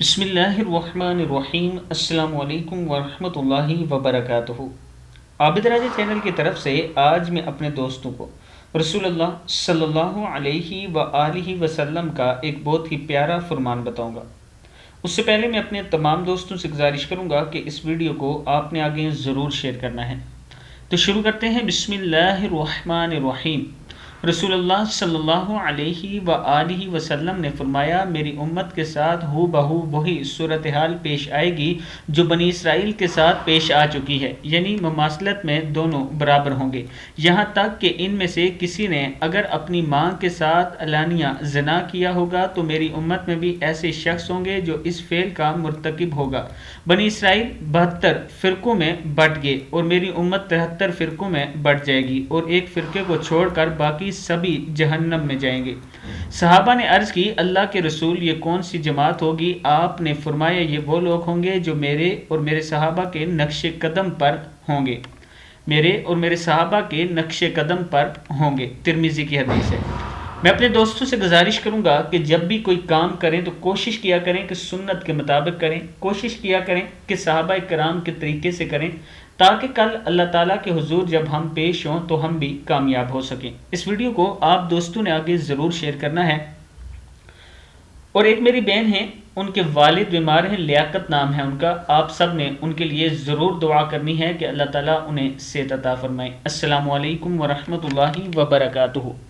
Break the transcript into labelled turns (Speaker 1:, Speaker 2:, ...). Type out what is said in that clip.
Speaker 1: بسم اللہ الرحمن الرحیم۔ السلام علیکم ورحمۃ اللہ وبرکاتہ۔ عابد راجہ چینل کی طرف سے آج میں اپنے دوستوں کو رسول اللہ صلی اللہ علیہ وآلہ وسلم کا ایک بہت ہی پیارا فرمان بتاؤں گا۔ اس سے پہلے میں اپنے تمام دوستوں سے گزارش کروں گا کہ اس ویڈیو کو آپ نے آگے ضرور شیئر کرنا ہے۔ تو شروع کرتے ہیں۔ بسم اللہ الرحمن الرحیم۔ رسول اللہ صلی اللہ علیہ وآلہ وسلم نے فرمایا، میری امت کے ساتھ ہو بہو وہی صورتحال پیش آئے گی جو بنی اسرائیل کے ساتھ پیش آ چکی ہے، یعنی مماثلت میں دونوں برابر ہوں گے، یہاں تک کہ ان میں سے کسی نے اگر اپنی ماں کے ساتھ علانیہ زنا کیا ہوگا تو میری امت میں بھی ایسے شخص ہوں گے جو اس فعل کا مرتکب ہوگا۔ بنی اسرائیل 72 فرقوں میں بٹ گئے اور میری امت 73 فرقوں میں بٹ جائے گی، اور ایک فرقے کو چھوڑ کر باقی سبھی جہنم میں جائیں گے۔ صحابہ نے عرض کی، اللہ کے رسول، یہ کون سی جماعت ہوگی؟ آپ نے فرمایا، یہ وہ لوگ ہوں گے جو میرے اور میرے صحابہ کے نقش قدم پر ہوں گے، میرے اور میرے صحابہ کے نقش قدم پر ہوں گے۔ ترمذی کی حدیث ہے۔ میں اپنے دوستوں سے گزارش کروں گا کہ جب بھی کوئی کام کریں تو کوشش کیا کریں کہ سنت کے مطابق کریں، کوشش کیا کریں کہ صحابہ کرام کے طریقے سے کریں، تاکہ کل اللہ تعالیٰ کے حضور جب ہم پیش ہوں تو ہم بھی کامیاب ہو سکیں۔ اس ویڈیو کو آپ دوستوں نے آگے ضرور شیئر کرنا ہے۔ اور ایک میری بہن ہیں، ان کے والد بیمار ہیں، لیاقت نام ہے ان کا، آپ سب نے ان کے لیے ضرور دعا کرنی ہے کہ اللہ تعالیٰ انہیں صحت عطا فرمائے۔ السلام علیکم ورحمۃ اللہ وبرکاتہ۔